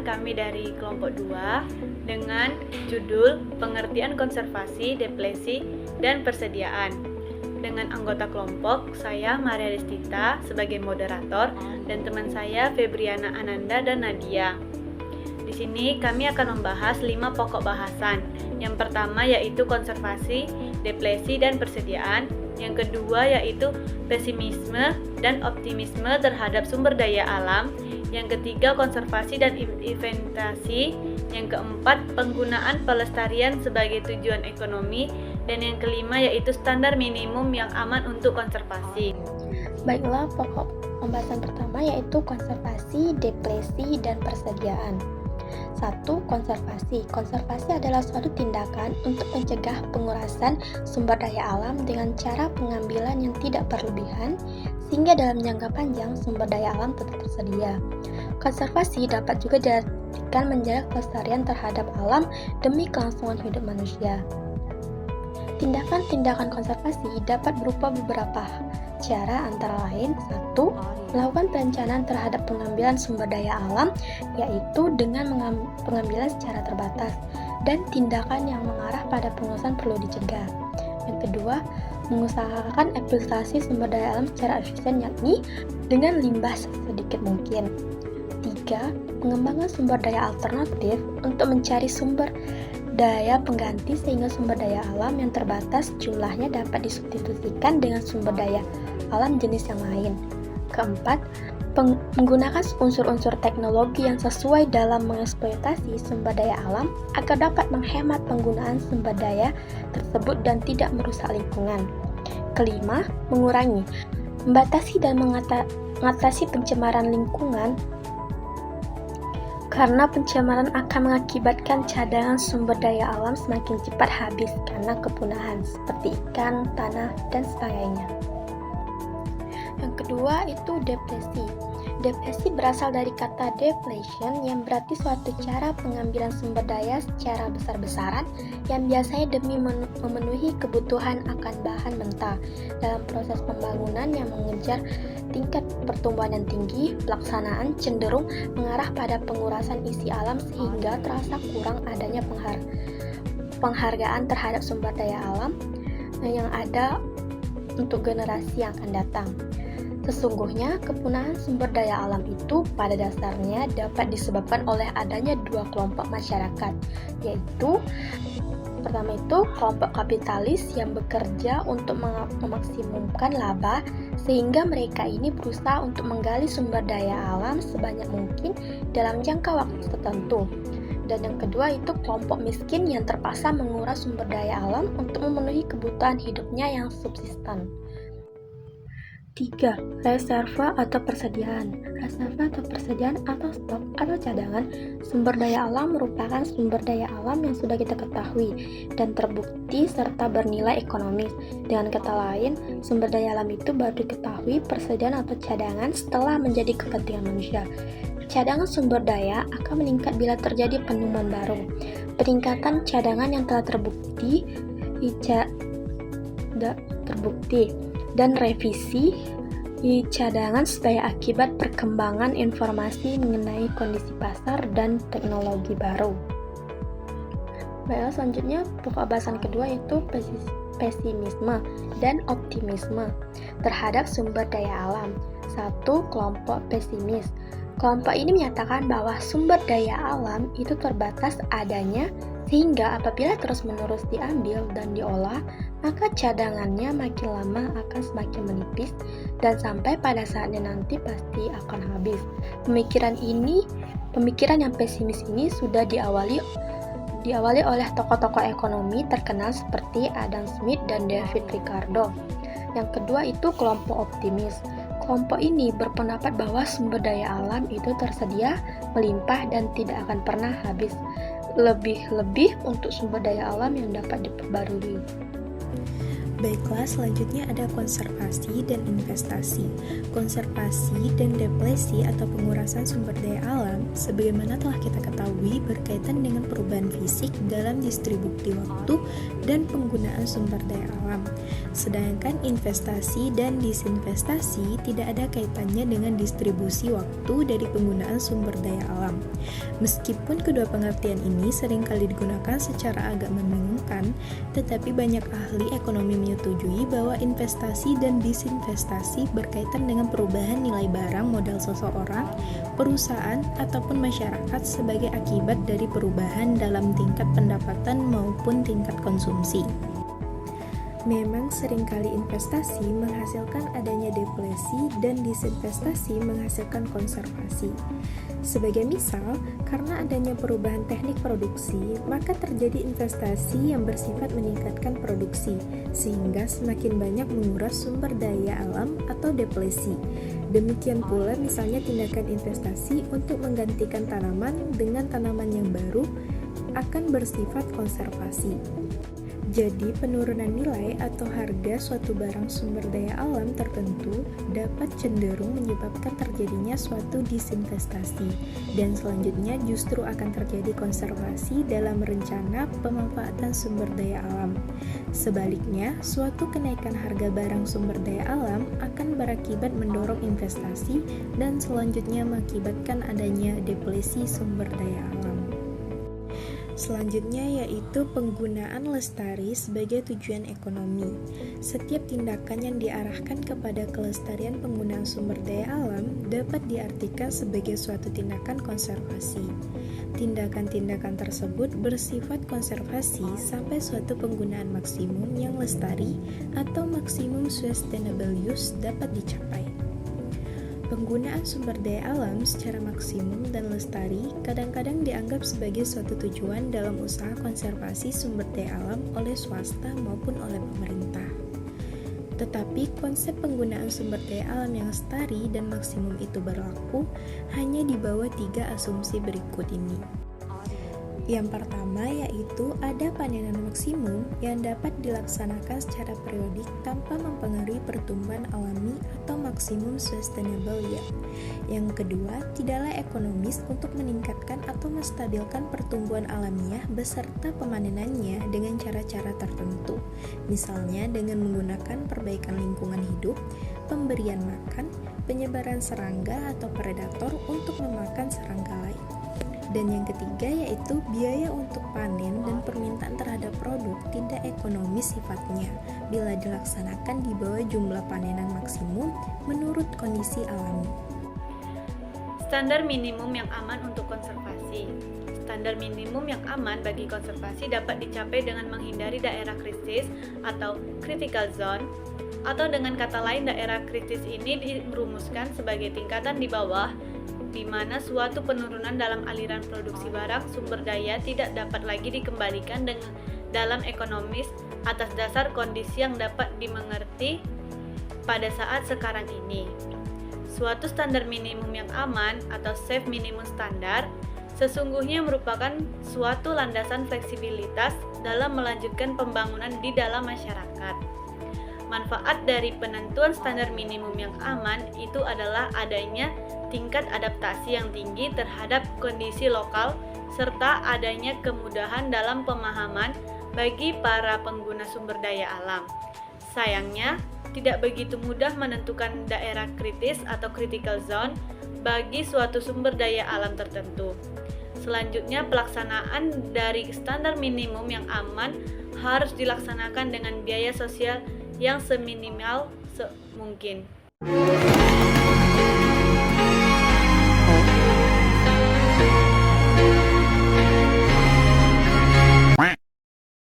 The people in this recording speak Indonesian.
perkenalkan, kami dari kelompok 2 dengan judul Pengertian Konservasi, Deplesi, dan Persediaan. Dengan anggota kelompok, saya Maria Destita sebagai moderator dan teman saya Febriana Ananda dan Nadia. Di sini kami akan membahas 5 pokok bahasan. Yang pertama yaitu konservasi, deplesi, dan persediaan. Yang kedua yaitu pesimisme dan optimisme terhadap sumber daya alam. Yang ketiga konservasi dan investasi. Yang keempat penggunaan pelestarian sebagai tujuan ekonomi. Dan yang kelima yaitu standar minimum yang aman untuk konservasi. Baiklah, pokok pembahasan pertama yaitu konservasi, deplesi, dan persediaan. 1. Konservasi. Konservasi adalah suatu tindakan untuk mencegah pengurasan sumber daya alam dengan cara pengambilan yang tidak berlebihan, sehingga dalam jangka panjang sumber daya alam tetap tersedia. Konservasi dapat juga diartikan menjaga kelestarian terhadap alam demi kelangsungan hidup manusia. Tindakan-tindakan konservasi dapat berupa beberapa cara, antara lain 1. Melakukan perencanaan terhadap pengambilan sumber daya alam, yaitu dengan pengambilan secara terbatas, dan tindakan yang mengarah pada pengurusan perlu dicegah. Yang kedua, mengusahakan eksploitasi sumber daya alam secara efisien, yakni dengan limbah sedikit mungkin. 3. Pengembangan sumber daya alternatif untuk mencari sumber daya pengganti sehingga sumber daya alam yang terbatas jumlahnya dapat disubstitusikan dengan sumber daya alam jenis yang lain. Keempat, menggunakan unsur-unsur teknologi yang sesuai dalam mengeksploitasi sumber daya alam agar dapat menghemat penggunaan sumber daya tersebut dan tidak merusak lingkungan. Kelima, mengurangi, membatasi dan mengatasi pencemaran lingkungan, karena pencemaran akan mengakibatkan cadangan sumber daya alam semakin cepat habis karena kepunahan, seperti ikan, tanah, dan sebagainya. Yang kedua itu deplesi. Deplesi berasal dari kata depletion yang berarti suatu cara pengambilan sumber daya secara besar-besaran yang biasanya demi memenuhi kebutuhan akan bahan mentah. Dalam proses pembangunan yang mengejar tingkat pertumbuhan yang tinggi, pelaksanaan cenderung mengarah pada pengurasan isi alam sehingga terasa kurang adanya penghargaan terhadap sumber daya alam yang ada untuk generasi yang akan datang. Sesungguhnya, kepunahan sumber daya alam itu pada dasarnya dapat disebabkan oleh adanya dua kelompok masyarakat, yaitu pertama itu kelompok kapitalis yang bekerja untuk memaksimumkan laba, sehingga mereka ini berusaha untuk menggali sumber daya alam sebanyak mungkin dalam jangka waktu tertentu. Dan yang kedua itu kelompok miskin yang terpaksa menguras sumber daya alam untuk memenuhi kebutuhan hidupnya yang subsisten. 3. Reserva atau persediaan. Reserva atau persediaan atau stok atau cadangan sumber daya alam merupakan sumber daya alam yang sudah kita ketahui dan terbukti serta bernilai ekonomis. Dengan kata lain, sumber daya alam itu baru diketahui persediaan atau cadangan setelah menjadi kepentingan manusia. Cadangan sumber daya akan meningkat bila terjadi penemuan baru. Peningkatan cadangan yang telah terbukti dan revisi cadangan sebagai akibat perkembangan informasi mengenai kondisi pasar dan teknologi baru. Baiklah, selanjutnya pokok bahasan kedua yaitu pesimisme dan optimisme terhadap sumber daya alam. 1. Kelompok pesimis. Kelompok ini menyatakan bahwa sumber daya alam itu terbatas adanya, sehingga apabila terus-menerus diambil dan diolah, maka cadangannya makin lama akan semakin menipis dan sampai pada saatnya nanti pasti akan habis. Pemikiran yang pesimis ini sudah diawali oleh tokoh-tokoh ekonomi terkenal seperti Adam Smith dan David Ricardo. Yang kedua itu kelompok optimis. Kelompok ini berpendapat bahwa sumber daya alam itu tersedia, melimpah, dan tidak akan pernah habis. Lebih-lebih untuk sumber daya alam yang dapat diperbarui. Baiklah, selanjutnya ada konservasi dan investasi. Konservasi dan deplesi atau pengurasan sumber daya alam sebagaimana telah kita ketahui berkaitan dengan perubahan fisik dalam distribusi waktu dan penggunaan sumber daya alam. Sedangkan investasi dan disinvestasi tidak ada kaitannya dengan distribusi waktu dari penggunaan sumber daya alam. Meskipun kedua pengertian ini seringkali digunakan secara agak membingungkan, tetapi banyak ahli ekonomi menyetujui bahwa investasi dan disinvestasi berkaitan dengan perubahan nilai barang modal seseorang, perusahaan, ataupun masyarakat sebagai akibat dari perubahan dalam tingkat pendapatan maupun tingkat konsumsi. Memang seringkali investasi menghasilkan adanya deflasi dan disinvestasi menghasilkan konservasi. Sebagai misal, karena adanya perubahan teknik produksi, maka terjadi investasi yang bersifat meningkatkan produksi, sehingga semakin banyak menguras sumber daya alam atau deflasi. Demikian pula misalnya tindakan investasi untuk menggantikan tanaman dengan tanaman yang baru akan bersifat konservasi. Jadi, penurunan nilai atau harga suatu barang sumber daya alam tertentu dapat cenderung menyebabkan terjadinya suatu disinvestasi, dan selanjutnya justru akan terjadi konservasi dalam rencana pemanfaatan sumber daya alam. Sebaliknya, suatu kenaikan harga barang sumber daya alam akan berakibat mendorong investasi dan selanjutnya mengakibatkan adanya deflasi sumber daya alam. Selanjutnya yaitu penggunaan lestari sebagai tujuan ekonomi. Setiap tindakan yang diarahkan kepada kelestarian penggunaan sumber daya alam dapat diartikan sebagai suatu tindakan konservasi. Tindakan-tindakan tersebut bersifat konservasi sampai suatu penggunaan maksimum yang lestari atau maksimum sustainable use dapat dicapai. Penggunaan sumber daya alam secara maksimum dan lestari kadang-kadang dianggap sebagai suatu tujuan dalam usaha konservasi sumber daya alam oleh swasta maupun oleh pemerintah. Tetapi konsep penggunaan sumber daya alam yang lestari dan maksimum itu berlaku hanya di bawah 3 asumsi berikut ini. Yang pertama yaitu ada panenan maksimum yang dapat dilaksanakan secara periodik tanpa mempengaruhi pertumbuhan alami atau maksimum sustainable yield. Yang kedua, tidaklah ekonomis untuk meningkatkan atau menstabilkan pertumbuhan alamiah beserta pemanenannya dengan cara-cara tertentu, misalnya dengan menggunakan perbaikan lingkungan hidup, pemberian makan, penyebaran serangga atau predator untuk memakan serangga lain. Dan yang ketiga yaitu biaya untuk panen dan permintaan terhadap produk tidak ekonomis sifatnya bila dilaksanakan di bawah jumlah panenan maksimum menurut kondisi alami. Standar minimum yang aman untuk konservasi. Standar minimum yang aman bagi konservasi dapat dicapai dengan menghindari daerah kritis atau critical zone, atau dengan kata lain daerah kritis ini dirumuskan sebagai tingkatan di bawah di mana suatu penurunan dalam aliran produksi barang sumber daya tidak dapat lagi dikembalikan dalam ekonomis atas dasar kondisi yang dapat dimengerti pada saat sekarang ini. Suatu standar minimum yang aman atau safe minimum standar sesungguhnya merupakan suatu landasan fleksibilitas dalam melanjutkan pembangunan di dalam masyarakat. Manfaat dari penentuan standar minimum yang aman itu adalah adanya tingkat adaptasi yang tinggi terhadap kondisi lokal serta adanya kemudahan dalam pemahaman bagi para pengguna sumber daya alam. Sayangnya, tidak begitu mudah menentukan daerah kritis atau critical zone bagi suatu sumber daya alam tertentu. Selanjutnya, pelaksanaan dari standar minimum yang aman harus dilaksanakan dengan biaya sosial yang seminimal mungkin.